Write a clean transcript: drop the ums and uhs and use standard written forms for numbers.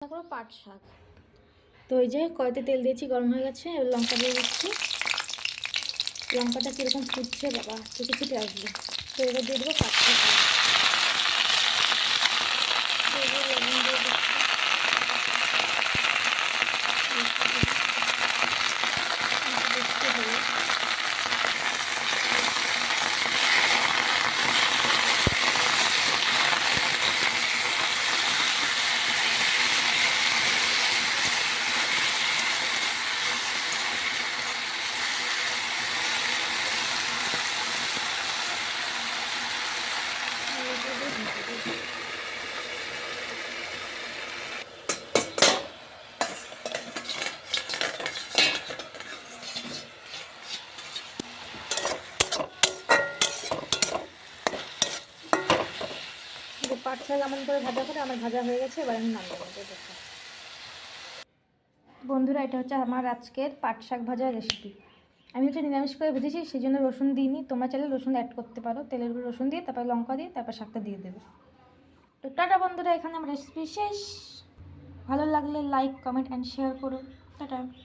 তারপর পাট শাক। তো এই যে কড়াইতে তেল দিয়েছি, গরম হয়ে গেছে, এবার লঙ্কা দিয়ে দিচ্ছি। লঙ্কাটা কীরকম ফুটছে বাবা, ফুটে ফুটে আসবে। তো এবার দিয়ে দেবো পাট শাক। লবণ দিয়ে দিচ্ছি। দেখতে হবে। পাট শাক এমন করে ভাজা করে আমার ভাজা হয়ে গেছে, এবার আমি নামিয়ে নেবো। বন্ধুরা, এটা হচ্ছে আমার আজকের পাট শাক ভাজা রেসিপি। আমি হচ্ছে নিরামিষ করে ভেজেছি, সেই জন্য রসুন দিইনি। তোমরা চাইলে রসুন অ্যাড করতে পারো। তেলের উপর রসুন দিয়ে তারপর লঙ্কা দিয়ে তারপর শাকটা দিয়ে দেবে। তো টাটা বন্ধুরা, এখানে আমার রেসিপি শেষ। ভালো লাগলে লাইক, কমেন্ট অ্যান্ড শেয়ার করো। টাটা।